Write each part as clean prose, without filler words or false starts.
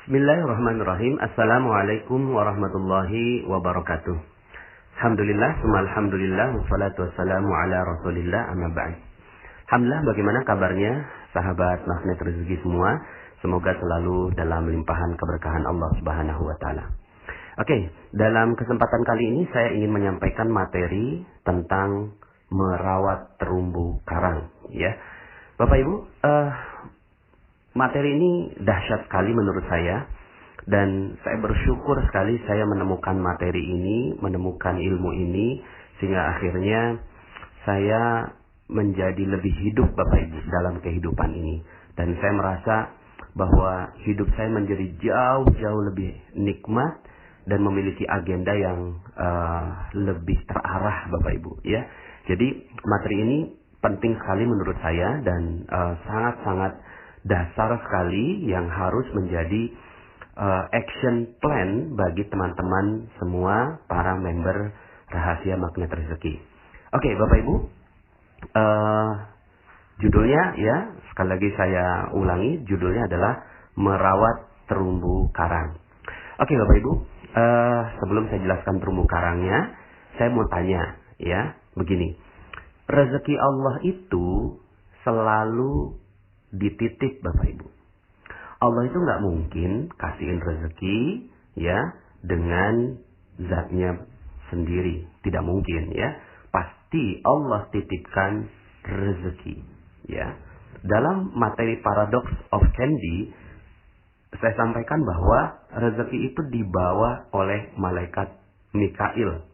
Bismillahirrahmanirrahim. Assalamualaikum warahmatullahi wabarakatuh. Alhamdulillah, alhamdulillah, wassalatu wassalamu ala rasulillah, amma ba'd. Alhamdulillah, bagaimana kabarnya sahabat magnet rezeki semua? Semoga selalu dalam limpahan keberkahan Allah Subhanahu wa taala. Oke, dalam kesempatan kali ini saya ingin menyampaikan materi tentang merawat terumbu karang, ya. Bapak Ibu, materi ini dahsyat sekali menurut saya, dan saya bersyukur sekali saya menemukan materi ini, menemukan ilmu ini, sehingga akhirnya saya menjadi lebih hidup Bapak Ibu dalam kehidupan ini. Dan saya merasa bahwa hidup saya menjadi jauh-jauh lebih nikmat dan memiliki agenda yang lebih terarah Bapak Ibu, ya. Jadi materi ini penting sekali menurut saya dan sangat-sangat dasar sekali yang harus menjadi action plan bagi teman-teman semua para member Rahasia Magnet Rezeki. Oke, Bapak Ibu, judulnya ya, sekali lagi saya ulangi, judulnya adalah merawat terumbu karang. Oke Bapak Ibu, sebelum saya jelaskan terumbu karangnya, saya mau tanya ya, begini. Rezeki Allah itu selalu dititip Bapak Ibu. Allah itu nggak mungkin kasihin rezeki ya dengan zatnya sendiri, tidak mungkin ya. Pasti Allah titipkan rezeki ya. Dalam materi Paradox of Candy saya sampaikan bahwa rezeki itu dibawa oleh malaikat Mikail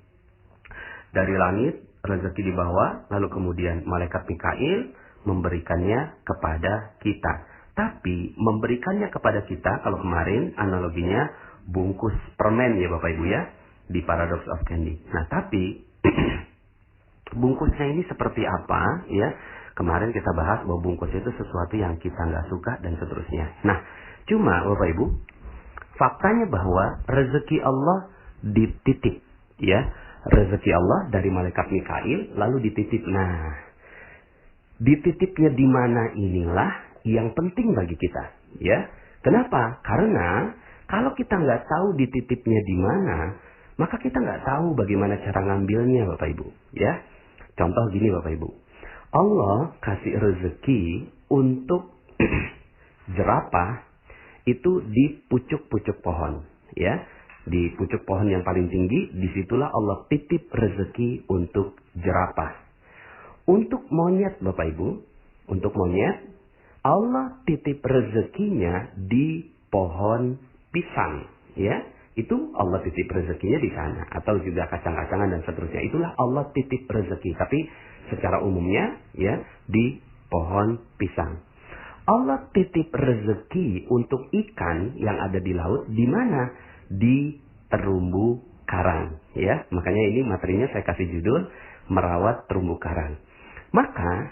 dari langit. Rezeki dibawa, lalu kemudian malaikat Mikail memberikannya kepada kita. Tapi memberikannya kepada kita, kalau kemarin analoginya bungkus permen ya Bapak Ibu ya, di Paradox of Candy. Nah tapi bungkusnya ini seperti apa ya? Kemarin kita bahas bahwa bungkus itu sesuatu yang kita nggak suka dan seterusnya. Nah cuma Bapak Ibu, faktanya bahwa rezeki Allah dititip ya. Rezeki Allah dari malaikat Mikail lalu dititip. Nah, dititipnya di mana inilah yang penting bagi kita, ya. Kenapa? Karena kalau kita nggak tahu dititipnya di mana, maka kita nggak tahu bagaimana cara ngambilnya, Bapak Ibu, ya. Contoh gini, Bapak Ibu, Allah kasih rezeki untuk jerapah itu di pucuk-pucuk pohon, ya. Di pucuk pohon yang paling tinggi, disitulah Allah titip rezeki untuk jerapah. Untuk monyet Bapak Ibu, untuk monyet, Allah titip rezekinya di pohon pisang. Ya, itu Allah titip rezekinya di sana. Atau juga kacang-kacangan dan seterusnya. Itulah Allah titip rezeki. Tapi secara umumnya, ya, di pohon pisang. Allah titip rezeki untuk ikan yang ada di laut, di mana? Di terumbu karang, ya. Makanya ini materinya saya kasih judul merawat terumbu karang. Maka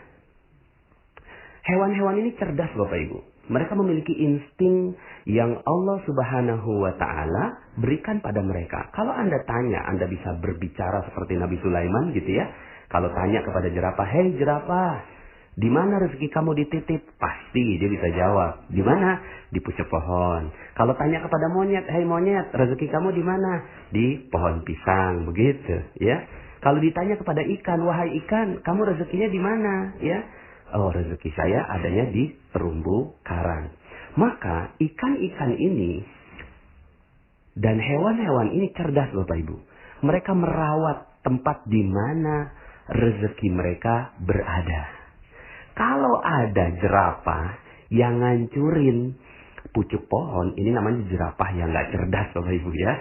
hewan-hewan ini cerdas Bapak Ibu. Mereka memiliki insting yang Allah Subhanahu wa taala berikan pada mereka. Kalau Anda tanya, Anda bisa berbicara seperti Nabi Sulaiman gitu ya. Kalau tanya kepada jerapah, "Hei jerapah, di mana rezeki kamu dititip?" Pasti dia bisa jawab. Di mana? Di pucuk pohon. Kalau tanya kepada monyet, "Hei monyet, rezeki kamu di mana?" Di pohon pisang, begitu, ya. Kalau ditanya kepada ikan, "Wahai ikan, kamu rezekinya di mana?" Ya. "Oh, rezeki saya adanya di terumbu karang." Maka ikan-ikan ini dan hewan-hewan ini cerdas Bapak Ibu. Mereka merawat tempat di mana rezeki mereka berada. Kalau ada jerapah yang ngancurin pucuk pohon, ini namanya jerapah yang nggak cerdas Bapak Ibu ya.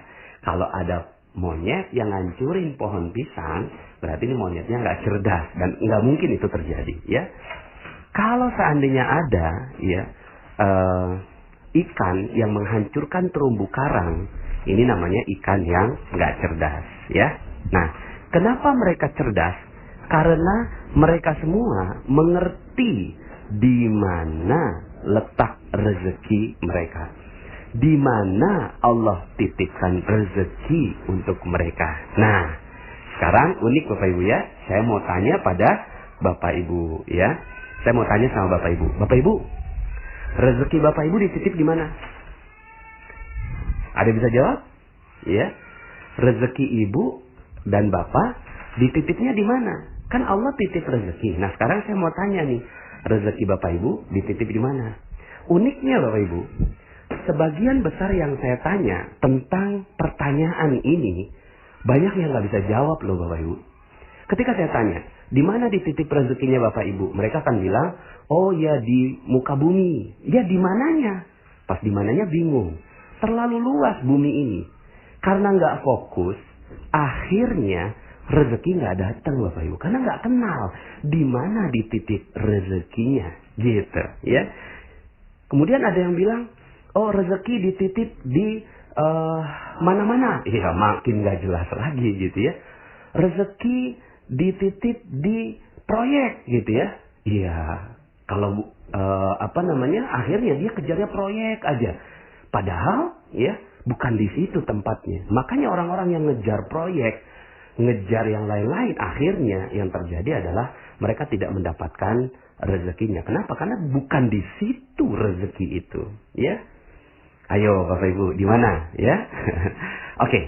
Kalau ada monyet yang ngancurin pohon pisang, berarti ini monyetnya nggak cerdas dan nggak mungkin itu terjadi ya. Kalau seandainya ada ya ikan yang menghancurkan terumbu karang, ini namanya ikan yang nggak cerdas ya. Nah, kenapa mereka cerdas? Karena mereka semua mengerti di mana letak rezeki mereka. Di mana Allah titipkan rezeki untuk mereka. Nah, sekarang unik Bapak Ibu ya. Saya mau tanya pada Bapak Ibu ya. Saya mau tanya sama Bapak Ibu. Bapak Ibu, rezeki Bapak Ibu dititip di mana? Ada yang bisa jawab? Ya. Rezeki ibu dan bapak dititipnya di mana? Kan Allah titip rezeki. Nah, sekarang saya mau tanya nih, rezeki bapak ibu dititip di mana? Uniknya bapak ibu, sebagian besar yang saya tanya tentang pertanyaan ini, banyak yang nggak bisa jawab loh bapak ibu. Ketika saya tanya, di mana dititip rezekinya bapak ibu? Mereka akan bilang, oh ya di muka bumi. Ya di mananya? Pas di mananya bingung. Terlalu luas bumi ini. Karena nggak fokus, akhirnya rezeki nggak datang bapak ibu. Karena nggak kenal di mana dititip rezekinya, gitu ya. Kemudian ada yang bilang, oh rezeki dititip di mana-mana. Iya makin nggak jelas lagi gitu ya. Rezeki dititip di proyek gitu ya. Iya kalau akhirnya dia kejarnya proyek aja. Padahal ya bukan di situ tempatnya. Makanya orang-orang yang ngejar proyek, ngejar yang lain-lain, akhirnya yang terjadi adalah mereka tidak mendapatkan rezekinya. Kenapa? Karena bukan di situ rezeki itu, ya. Ayo Bapak Ibu, di mana, ya? Oke,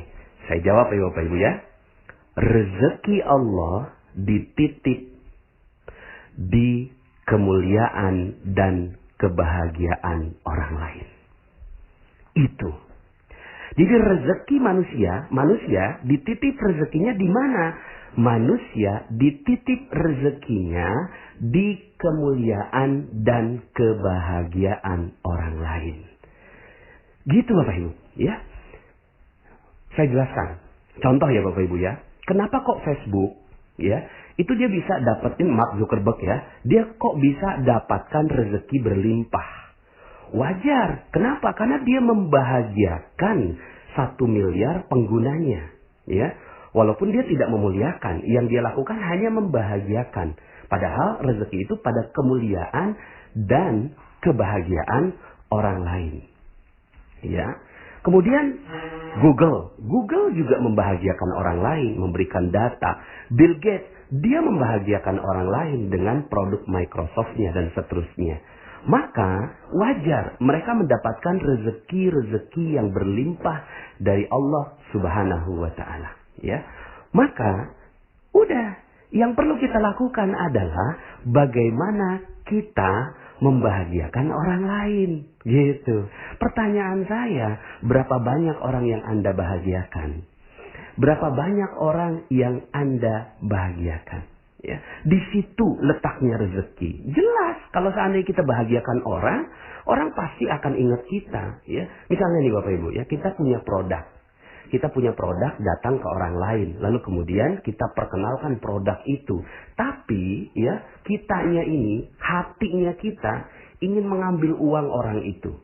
saya jawab ya Bapak Ibu ya. Rezeki Allah dititip di kemuliaan dan kebahagiaan orang lain. Itu. Jadi rezeki manusia dititip rezekinya di mana? Manusia dititip rezekinya di kemuliaan dan kebahagiaan orang lain. Gitu Bapak Ibu, ya. Saya jelaskan. Contoh ya Bapak Ibu ya. Kenapa kok Facebook, ya, itu dia bisa dapetin Mark Zuckerberg ya. Dia kok bisa dapatkan rezeki berlimpah. Wajar. Kenapa? Karena dia membahagiakan 1 miliar penggunanya. Ya. Walaupun dia tidak memuliakan. Yang dia lakukan hanya membahagiakan. Padahal rezeki itu pada kemuliaan dan kebahagiaan orang lain. Ya. Kemudian Google juga membahagiakan orang lain. Memberikan data. Bill Gates, dia membahagiakan orang lain dengan produk Microsoft-nya dan seterusnya. Maka wajar mereka mendapatkan rezeki-rezeki yang berlimpah dari Allah Subhanahu wa taala, ya. Maka udah, yang perlu kita lakukan adalah bagaimana kita membahagiakan orang lain, gitu. Pertanyaan saya, berapa banyak orang yang Anda bahagiakan? Berapa banyak orang yang Anda bahagiakan? Ya, di situ letaknya rezeki. Jelas kalau seandainya kita bahagiakan orang, orang pasti akan ingat kita. Ya, misalnya nih Bapak Ibu, ya kita punya produk. Kita punya produk datang ke orang lain, lalu kemudian kita perkenalkan produk itu. Tapi ya kitanya ini, hatinya kita ingin mengambil uang orang itu.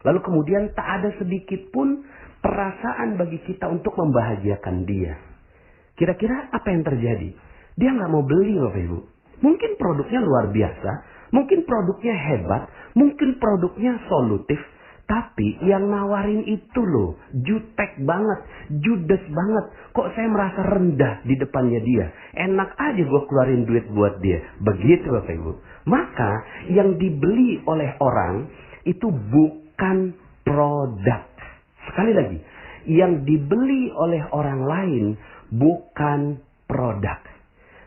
Lalu kemudian tak ada sedikit pun perasaan bagi kita untuk membahagiakan dia. Kira-kira apa yang terjadi? Dia nggak mau beli Bapak Ibu. Mungkin produknya luar biasa, mungkin produknya hebat, mungkin produknya solutif. Tapi yang nawarin itu loh, jutek banget, judes banget. Kok saya merasa rendah di depannya dia. Enak aja gue keluarin duit buat dia. Begitu Bapak Ibu. Maka yang dibeli oleh orang itu bukan produk. Sekali lagi, yang dibeli oleh orang lain bukan produk.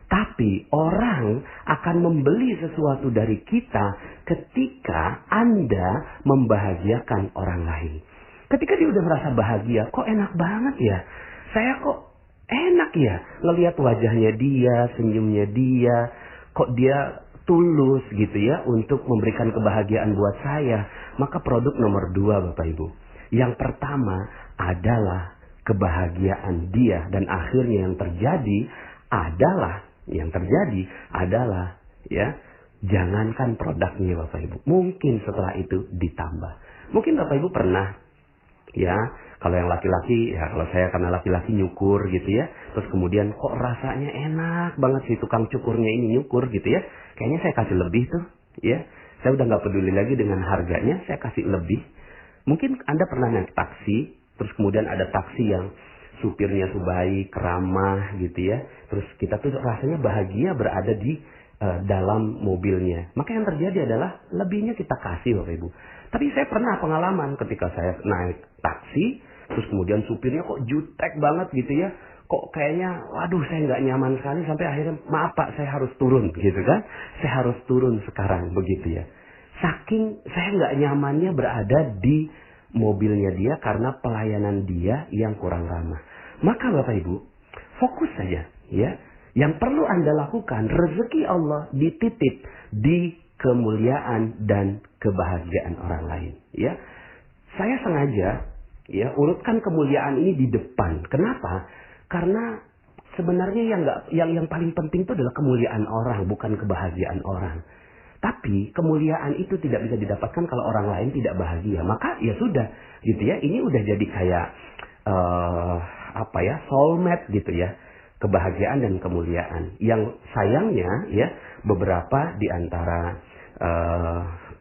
Tapi orang akan membeli sesuatu dari kita ketika Anda membahagiakan orang lain. Ketika dia udah merasa bahagia, kok enak banget ya. Saya kok enak ya ngelihat wajahnya dia, senyumnya dia. Kok dia tulus gitu ya untuk memberikan kebahagiaan buat saya. Maka produk nomor 2 Bapak Ibu. Yang pertama adalah kebahagiaan dia. Dan akhirnya yang terjadi adalah ya, jangankan produknya Bapak Ibu. Mungkin setelah itu ditambah. Mungkin Bapak Ibu pernah ya, kalau yang laki-laki, ya kalau saya karena laki-laki nyukur gitu ya. Terus kemudian kok rasanya enak banget si tukang cukurnya ini nyukur gitu ya. Kayaknya saya kasih lebih tuh ya. Saya udah gak peduli lagi dengan harganya, saya kasih lebih. Mungkin Anda pernah naik taksi, terus kemudian ada taksi yang supirnya tuh baik, ramah gitu ya. Terus kita tuh rasanya bahagia berada di dalam mobilnya. Maka yang terjadi adalah lebihnya kita kasih Bapak Ibu. Tapi saya pernah pengalaman ketika saya naik taksi, terus kemudian supirnya kok jutek banget gitu ya. Kok kayaknya, waduh saya nggak nyaman sekali sampai akhirnya, maaf Pak, saya harus turun gitu kan. Saya harus turun sekarang begitu ya. Saking saya nggak nyamannya berada di mobilnya dia karena pelayanan dia yang kurang ramah. Maka Bapak Ibu, fokus saja ya. Yang perlu Anda lakukan, rezeki Allah dititip di kemuliaan dan kebahagiaan orang lain ya. Saya sengaja ya urutkan kemuliaan ini di depan. Kenapa? Karena sebenarnya yang paling penting itu adalah kemuliaan orang, bukan kebahagiaan orang. Tapi kemuliaan itu tidak bisa didapatkan kalau orang lain tidak bahagia. Maka ya sudah, gitu ya. Ini udah jadi kayak soulmate gitu ya. Kebahagiaan dan kemuliaan. Yang sayangnya ya beberapa di antara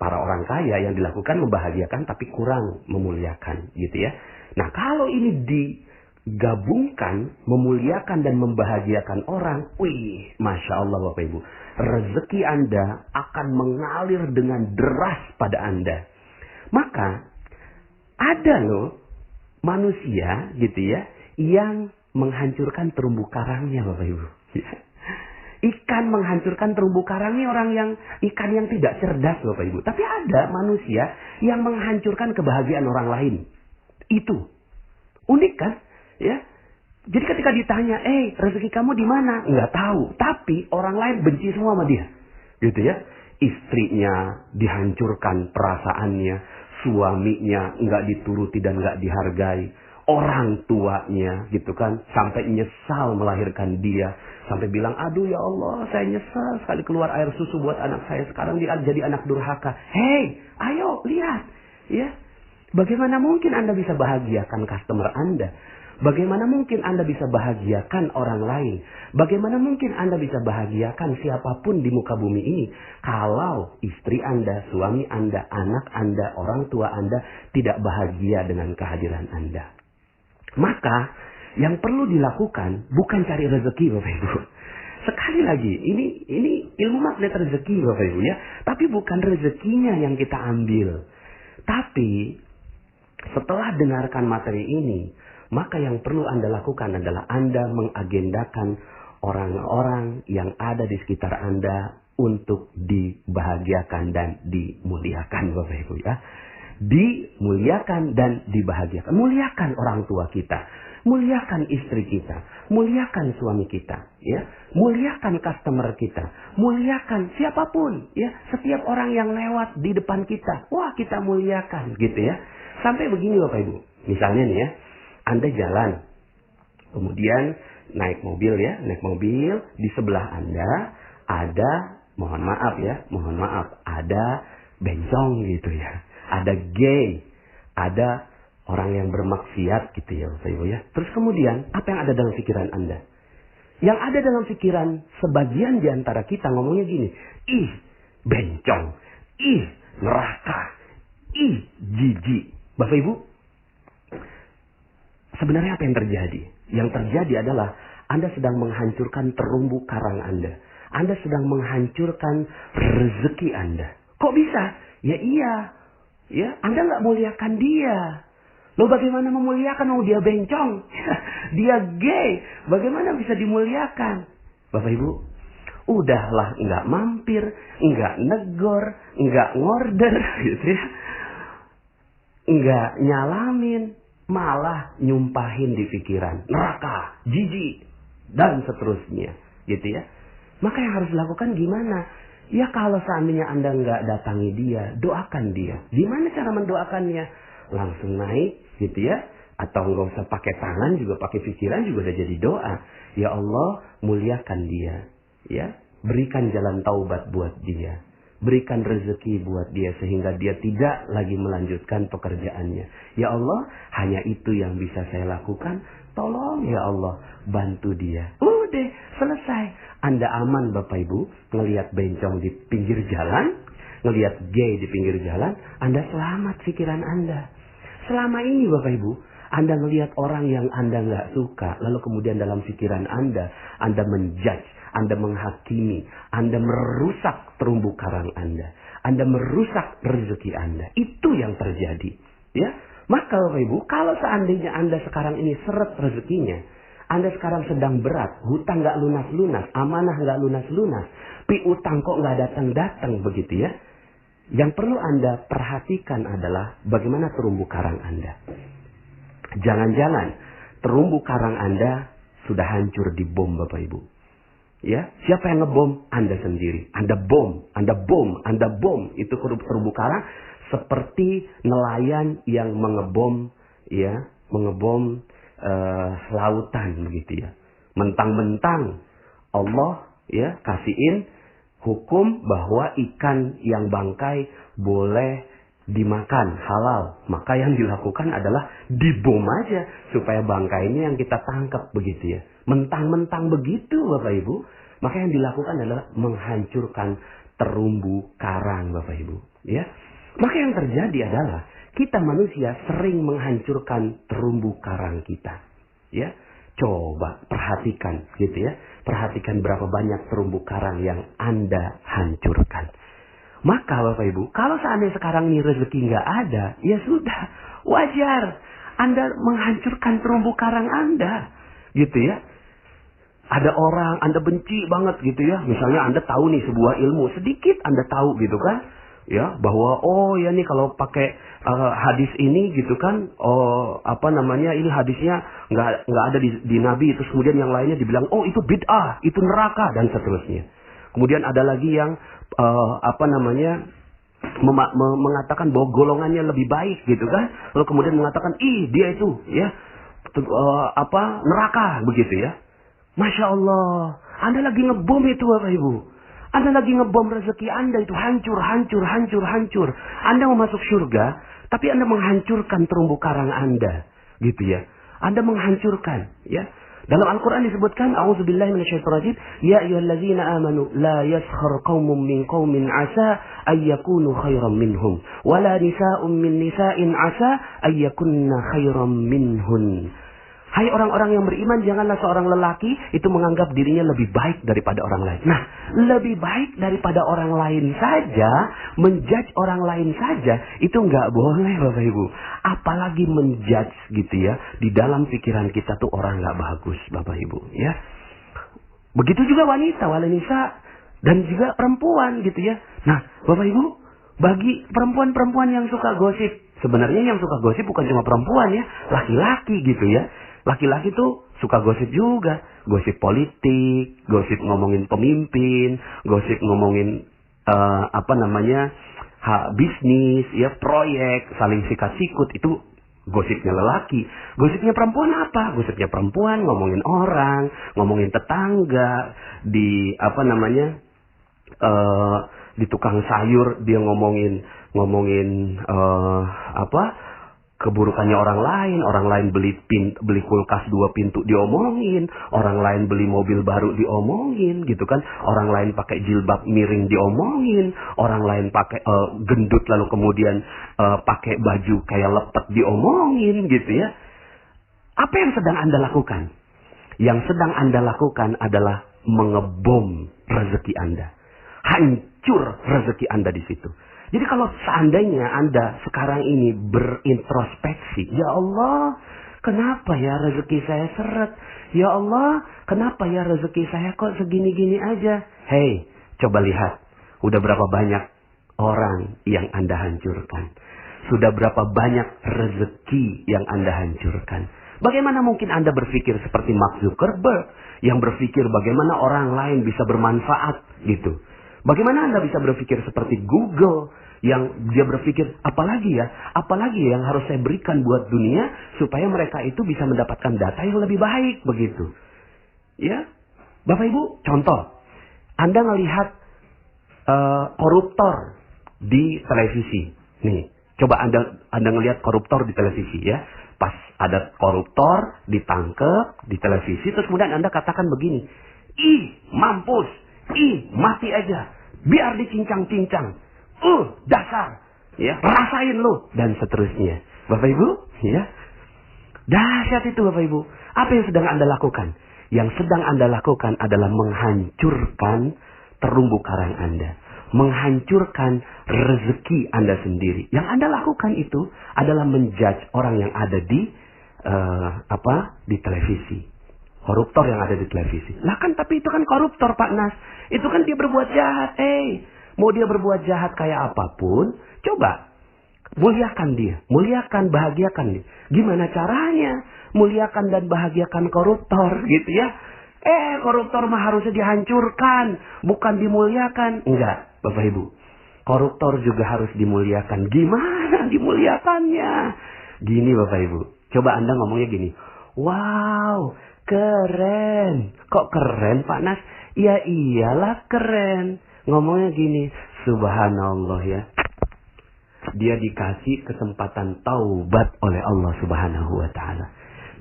para orang kaya yang dilakukan membahagiakan tapi kurang memuliakan gitu ya. Nah kalau ini digabungkan memuliakan dan membahagiakan orang, wih, Masya Allah Bapak Ibu, rezeki Anda akan mengalir dengan deras pada Anda. Maka ada loh manusia gitu ya yang menghancurkan terumbu karangnya Bapak Ibu. Ikan menghancurkan terumbu karangnya ikan yang tidak cerdas Bapak Ibu. Tapi ada manusia yang menghancurkan kebahagiaan orang lain. Itu unik kan? Ya, jadi ketika ditanya, rezeki kamu di mana? Nggak tahu. Tapi orang lain benci semua sama dia, gitu ya. Istrinya dihancurkan perasaannya, suaminya nggak dituruti dan nggak dihargai, orang tuanya, gitu kan, sampai nyesal melahirkan dia, sampai bilang, aduh ya Allah, saya nyesal sekali keluar air susu buat anak saya. Sekarang dia jadi anak durhaka. Hei, ayo lihat, ya, bagaimana mungkin Anda bisa bahagiakan customer Anda? Bagaimana mungkin Anda bisa bahagiakan orang lain? Bagaimana mungkin Anda bisa bahagiakan siapapun di muka bumi ini kalau istri Anda, suami Anda, anak Anda, orang tua Anda tidak bahagia dengan kehadiran Anda? Maka yang perlu dilakukan bukan cari rezeki Bapak Ibu. Sekali lagi, ini ilmu magnet rezeki Bapak Ibu ya. Tapi bukan rezekinya yang kita ambil. Tapi setelah dengarkan materi ini, maka yang perlu Anda lakukan adalah Anda mengagendakan orang-orang yang ada di sekitar Anda untuk dibahagiakan dan dimuliakan Bapak Ibu ya. Dimuliakan dan dibahagiakan. Muliakan orang tua kita, muliakan istri kita, muliakan suami kita, ya. Muliakan customer kita, muliakan siapapun, ya. Setiap orang yang lewat di depan kita, wah kita muliakan gitu ya. Sampai begini Bapak Ibu. Misalnya nih ya, Anda jalan, kemudian naik mobil ya, di sebelah Anda ada, mohon maaf, ada bencong gitu ya. Ada gay, ada orang yang bermaksiat gitu ya Bapak Ibu ya. Terus kemudian apa yang ada dalam pikiran Anda? Yang ada dalam pikiran sebagian di antara kita ngomongnya gini, ih bencong, ih neraka, ih jijik. Bapak Ibu, sebenarnya apa yang terjadi? Yang terjadi adalah Anda sedang menghancurkan terumbu karang Anda. Anda sedang menghancurkan rezeki Anda. Kok bisa? Ya iya. Ya, Anda nggak muliakan dia. Loh bagaimana memuliakan? Oh dia bencong. Dia gay. Bagaimana bisa dimuliakan? Bapak Ibu, udahlah nggak mampir, nggak negor, nggak ngorder gitu ya. Nggak nyalamin, malah nyumpahin di pikiran. Neraka, jijik, dan seterusnya. Gitu ya. Maka yang harus dilakukan gimana? Ya kalau seandainya Anda nggak datangi dia, doakan dia. Gimana cara mendoakannya? Langsung naik gitu ya. Atau nggak usah pakai tangan, juga pakai pikiran juga udah jadi doa. Ya Allah, muliakan dia. Ya, berikan jalan taubat buat dia. Berikan rezeki buat dia sehingga dia tidak lagi melanjutkan pekerjaannya. Ya Allah, hanya itu yang bisa saya lakukan. Tolong ya Allah, bantu dia. Udah, selesai. Anda aman Bapak Ibu, ngelihat bencong di pinggir jalan, ngelihat gay di pinggir jalan, Anda selamat pikiran Anda. Selama ini Bapak Ibu, Anda ngelihat orang yang Anda nggak suka, lalu kemudian dalam pikiran Anda menjudge, Anda menghakimi, Anda merusak terumbu karang Anda. Anda merusak rezeki Anda. Itu yang terjadi. Ya, maka Bapak Ibu, kalau seandainya Anda sekarang ini seret rezekinya, Anda sekarang sedang berat, hutang nggak lunas-lunas, amanah nggak lunas-lunas, piutang kok nggak datang-datang begitu ya. Yang perlu Anda perhatikan adalah bagaimana terumbu karang Anda. Jangan-jangan terumbu karang Anda sudah hancur di bom Bapak Ibu. Ya, siapa yang ngebom? Anda sendiri. Anda bom. Itu terumbu karang seperti nelayan yang mengebom lautan begitu ya. Mentang-mentang Allah ya kasihin hukum bahwa ikan yang bangkai boleh dimakan halal. Maka yang dilakukan adalah dibom aja supaya bangkai ini yang kita tangkap begitu ya. Mentang-mentang begitu Bapak Ibu. Maka yang dilakukan adalah menghancurkan terumbu karang Bapak Ibu. Ya. Maka yang terjadi adalah kita manusia sering menghancurkan terumbu karang kita. Ya. Coba perhatikan gitu ya. Perhatikan berapa banyak terumbu karang yang Anda hancurkan. Maka Bapak Ibu, kalau seandainya sekarang ini rezeki nggak ada, ya sudah, wajar Anda menghancurkan terumbu karang Anda. Gitu ya. Ada orang Anda benci banget gitu ya. Misalnya Anda tahu nih sebuah ilmu, sedikit Anda tahu gitu kan. Ya, bahwa oh ya nih kalau pakai hadis ini gitu kan, ini hadisnya nggak ada di Nabi, terus kemudian yang lainnya dibilang oh itu bid'ah, itu neraka dan seterusnya. Kemudian ada lagi yang mengatakan bahwa golongannya lebih baik gitu kan, lalu kemudian mengatakan dia itu ya neraka begitu ya. Masya Allah, Anda lagi ngebom itu Bapak Ibu. Anda lagi ngebom rezeki Anda itu hancur. Anda mau masuk surga, tapi Anda menghancurkan terumbu karang Anda. Gitu ya. Anda menghancurkan. Ya. Dalam Al-Quran disebutkan, A'udzubillahi minasyaitonir rajim, Ya ayyuhallazina amanu, la yaskhar qaumun min qaumin asa ayyakunu khairan minhum. Wala nisa'un min nisa'in asa ayyakunna khairan minhun. Hai orang-orang yang beriman, janganlah seorang lelaki itu menganggap dirinya lebih baik daripada orang lain. Nah, lebih baik daripada orang lain saja, menjudge orang lain saja, itu nggak boleh Bapak Ibu. Apalagi menjudge gitu ya, di dalam pikiran kita tuh orang nggak bagus Bapak Ibu ya. Begitu juga wanita dan juga perempuan gitu ya. Nah, Bapak Ibu, bagi perempuan-perempuan yang suka gosip, sebenarnya yang suka gosip bukan cuma perempuan ya, laki-laki gitu ya. Laki-laki tuh suka gosip juga. Gosip politik, gosip ngomongin pemimpin, gosip ngomongin bisnis, ya proyek, saling sikat-sikut, itu gosipnya lelaki. Gosipnya perempuan apa? Gosipnya perempuan ngomongin orang, ngomongin tetangga, di tukang sayur dia ngomongin keburukannya orang lain beli kulkas 2 pintu diomongin, orang lain beli mobil baru diomongin gitu kan, orang lain pakai jilbab miring diomongin, orang lain pakai gendut lalu kemudian pakai baju kayak lepet diomongin gitu ya. Apa yang sedang Anda lakukan? Yang sedang Anda lakukan adalah mengebom rezeki Anda. Hancur rezeki Anda di situ. Jadi kalau seandainya Anda sekarang ini berintrospeksi, ya Allah, kenapa ya rezeki saya seret? Ya Allah, kenapa ya rezeki saya kok segini-gini aja? Hei, coba lihat, udah berapa banyak orang yang Anda hancurkan? Sudah berapa banyak rezeki yang Anda hancurkan? Bagaimana mungkin Anda berpikir seperti Mark Zuckerberg yang berpikir bagaimana orang lain bisa bermanfaat gitu? Bagaimana Anda bisa berpikir seperti Google yang dia berpikir apalagi yang harus saya berikan buat dunia supaya mereka itu bisa mendapatkan data yang lebih baik begitu. Ya, Bapak Ibu, contoh, Anda ngelihat koruptor di televisi. Nih, coba Anda ngelihat koruptor di televisi ya. Pas ada koruptor ditangkap di televisi, terus kemudian Anda katakan begini, mampus, mati aja, biar dicincang-cincang, dasar, ya, rasain lu, dan seterusnya. Bapak Ibu, ya, dahsyat itu Bapak Ibu. Apa yang sedang Anda lakukan? Yang sedang Anda lakukan adalah menghancurkan terumbu karang Anda. menghancurkan rezeki Anda sendiri. Yang Anda lakukan itu adalah menjudge orang yang ada di di televisi. Koruptor yang ada di televisi. Lah kan tapi itu kan koruptor Pak Nas. Itu kan dia berbuat jahat. Mau dia berbuat jahat kayak apapun, coba muliakan dia. Muliakan, bahagiakan dia. Gimana caranya? Muliakan dan bahagiakan koruptor gitu ya. Koruptor mah harusnya dihancurkan, bukan dimuliakan. Enggak, Bapak Ibu. Koruptor juga harus dimuliakan. Gimana dimuliakannya? Gini Bapak Ibu. Coba Anda ngomongnya gini. Wow, keren. Kok keren Pak Nas? Ya iyalah keren. Ngomongnya gini. Subhanallah ya. Dia dikasih kesempatan taubat oleh Allah Subhanahu wa ta'ala.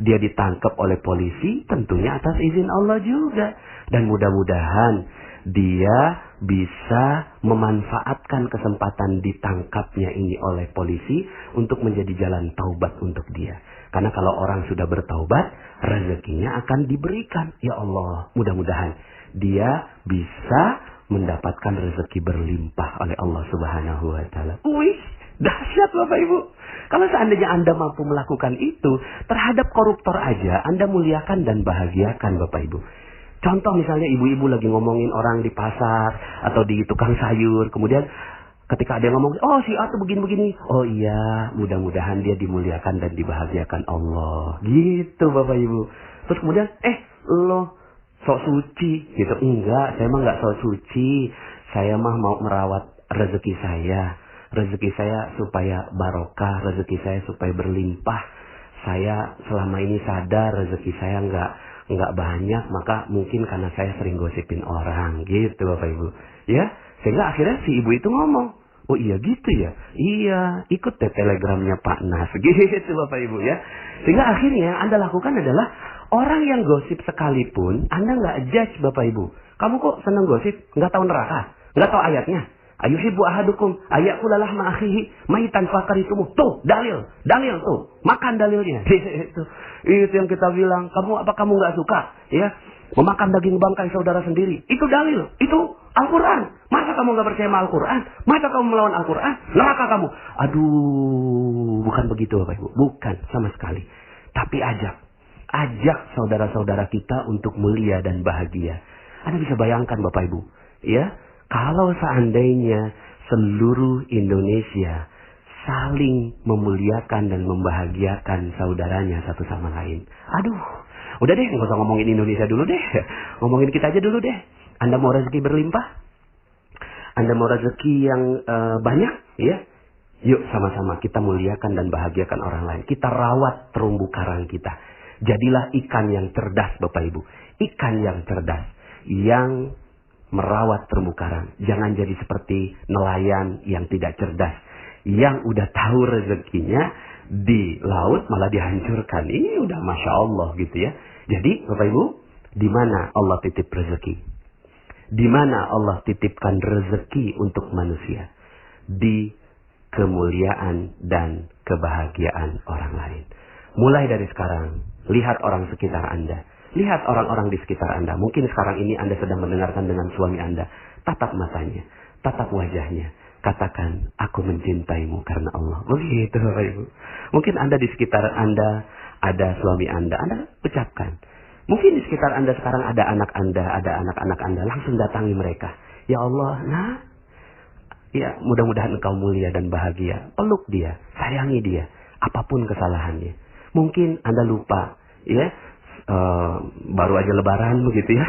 Dia ditangkap oleh polisi tentunya atas izin Allah juga. Dan mudah-mudahan dia bisa memanfaatkan kesempatan ditangkapnya ini oleh polisi untuk menjadi jalan taubat untuk dia. Karena kalau orang sudah bertaubat, rezekinya akan diberikan. Ya Allah, mudah-mudahan dia bisa mendapatkan rezeki berlimpah oleh Allah Subhanahu wa ta'ala. Wih, dahsyat Bapak Ibu. Kalau seandainya Anda mampu melakukan itu, terhadap koruptor aja Anda muliakan dan bahagiakan Bapak Ibu. Contoh misalnya ibu-ibu lagi ngomongin orang di pasar atau di tukang sayur. Kemudian ketika ada yang ngomong, oh si A tuh begini-begini. Oh iya, mudah-mudahan dia dimuliakan dan dibahagiakan Allah. Gitu Bapak Ibu. Terus kemudian, lo sok suci gitu. Enggak, saya mah enggak sok suci. Saya mah mau merawat rezeki saya. Rezeki saya supaya barokah, rezeki saya supaya berlimpah. Saya selama ini sadar rezeki saya enggak banyak, maka mungkin karena saya sering gosipin orang, gitu Bapak Ibu. Ya, sehingga akhirnya si ibu itu ngomong, oh iya gitu ya? Iya, ikut deh telegramnya Pak Nas, gitu Bapak Ibu ya. Sehingga akhirnya yang Anda lakukan adalah orang yang gosip sekalipun, Anda nggak judge Bapak Ibu. Kamu kok seneng gosip? Nggak tahu neraka? Nggak tahu ayatnya? Ayuhibbu ahadukum ayakula lahma akhihi maitan fakaritumu. Tuh, dalil tuh. Makan dalilnya. Itu yang kita bilang, kamu nggak suka ya memakan daging bangkai saudara sendiri? Itu dalil, itu Al-Qur'an. Masa kamu nggak percaya sama Al-Qur'an? Masa kamu melawan Al-Qur'an? Neraka kamu. Aduh, bukan begitu Bapak Ibu. Bukan sama sekali. Tapi ajak saudara-saudara kita untuk mulia dan bahagia. Anda bisa bayangkan Bapak Ibu, ya, kalau seandainya seluruh Indonesia saling memuliakan dan membahagiakan saudaranya satu sama lain. Aduh, udah deh, nggak usah ngomongin Indonesia dulu deh. Ngomongin kita aja dulu deh. Anda mau rezeki berlimpah? Anda mau rezeki yang banyak? Ya, yuk sama-sama kita muliakan dan bahagiakan orang lain. Kita rawat terumbu karang kita. Jadilah ikan yang cerdas Bapak Ibu. Ikan yang cerdas. Yang merawat terumbu karang. Jangan jadi seperti nelayan yang tidak cerdas. Yang udah tahu rezekinya di laut malah dihancurkan. Ini udah Masya Allah gitu ya. Jadi Bapak Ibu, di mana Allah titip rezeki? Di mana Allah titipkan rezeki untuk manusia? Di kemuliaan dan kebahagiaan orang lain. Mulai dari sekarang, lihat orang sekitar Anda. Lihat orang-orang di sekitar Anda. Mungkin sekarang ini Anda sedang mendengarkan dengan suami Anda. Tatap matanya, tatap wajahnya. Katakan, aku mencintaimu karena Allah. Begitu Bapak Ibu. Mungkin Anda di sekitar Anda ada suami Anda ucapkan. Mungkin di sekitar Anda sekarang ada anak Anda, ada anak-anak Anda. Langsung datangi mereka. Ya Allah, ya mudah-mudahan engkau mulia dan bahagia. Peluk dia, sayangi dia. Apapun kesalahannya. Mungkin Anda lupa, ya. Baru aja lebaran begitu ya.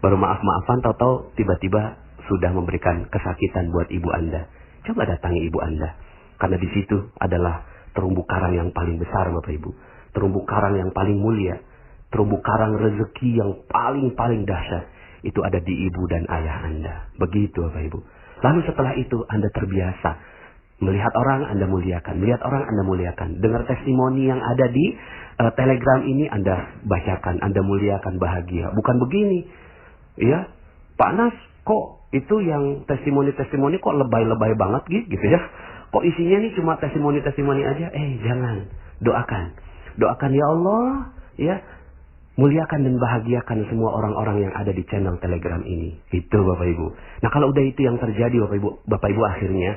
Baru maaf-maafan, tahu-tahu tiba-tiba sudah memberikan kesakitan buat ibu Anda. Coba datangi ibu Anda. Karena di situ adalah terumbu karang yang paling besar Bapak Ibu. Terumbu karang yang paling mulia. Terumbu karang rezeki yang paling dahsyat. Itu ada di ibu dan ayah Anda. Begitu Bapak Ibu. Lalu setelah itu Anda terbiasa. Melihat orang Anda muliakan. Melihat orang Anda muliakan. Dengar testimoni yang ada di Telegram ini Anda bacakan. Anda muliakan, bahagia. Bukan begini. Ya, Pak Nas, kok itu yang testimoni-testimoni kok lebay-lebay banget gitu ya. Kok isinya ini cuma testimoni-testimoni aja? Jangan. Doakan ya Allah, ya. Muliakan dan bahagiakan semua orang-orang yang ada di channel Telegram ini. Itu Bapak Ibu. Nah kalau udah itu yang terjadi Bapak Ibu akhirnya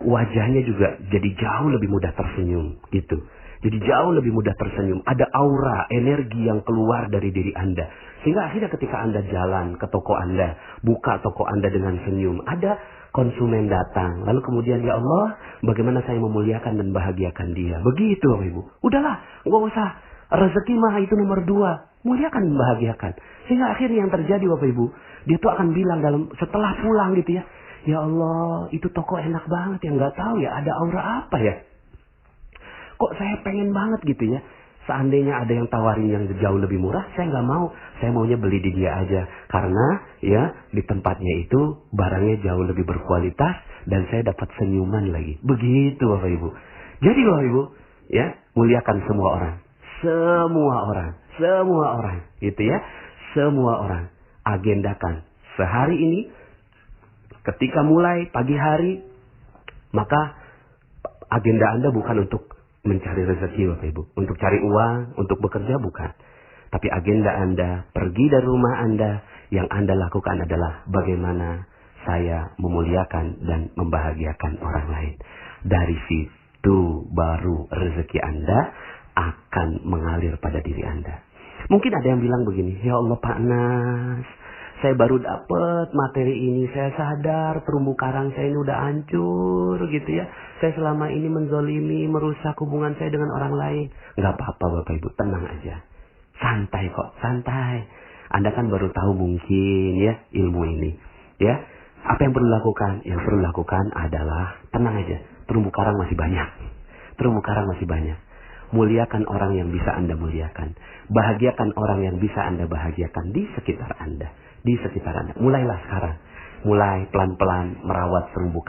wajahnya juga jadi jauh lebih mudah tersenyum gitu. Jadi jauh lebih mudah tersenyum. Ada aura, energi yang keluar dari diri Anda. Sehingga akhirnya ketika Anda jalan ke toko Anda, buka toko Anda dengan senyum, ada konsumen datang. Lalu kemudian, ya Allah, bagaimana saya memuliakan dan bahagiakan dia. Begitu Bapak Ibu. Udahlah, nggak usah. Rezeki mah itu nomor 2. Muliakan dan bahagiakan. Sehingga akhirnya yang terjadi Bapak Ibu, dia tuh akan bilang setelah pulang gitu ya. Ya Allah, itu toko enak banget ya. Nggak tahu ya, ada aura apa ya. Kok saya pengen banget gitu ya. Seandainya ada yang tawarin yang jauh lebih murah, saya nggak mau. Saya maunya beli di dia aja. Karena ya di tempatnya itu barangnya jauh lebih berkualitas dan saya dapat senyuman lagi. Begitu Bapak Ibu. Jadi Bapak Ibu, ya muliakan semua orang. Semua orang. Semua orang. Gitu ya. Semua orang. Agendakan. Sehari ini, ketika mulai pagi hari, maka agenda Anda bukan untuk mencari rezeki Bapak Ibu. Untuk cari uang, untuk bekerja bukan. Tapi agenda Anda, pergi dari rumah Anda, yang Anda lakukan adalah bagaimana saya memuliakan dan membahagiakan orang lain. Dari situ baru rezeki Anda akan mengalir pada diri Anda. Mungkin ada yang bilang begini, ya Allah Pak Nas, saya baru dapat materi ini, saya sadar terumbu karang saya ini udah hancur gitu ya. Saya selama ini menzolimi, merusak hubungan saya dengan orang lain. Nggak apa-apa Bapak Ibu, tenang aja. Santai kok, santai. Anda kan baru tahu mungkin ya ilmu ini. Ya, apa yang perlu lakukan? Yang perlu lakukan adalah tenang aja. Terumbu karang masih banyak. Terumbu karang masih banyak. Muliakan orang yang bisa Anda muliakan. Bahagiakan orang yang bisa Anda bahagiakan di sekitar Anda. Di sekitar Anda. Mulailah sekarang. Mulai pelan-pelan merawat terumbu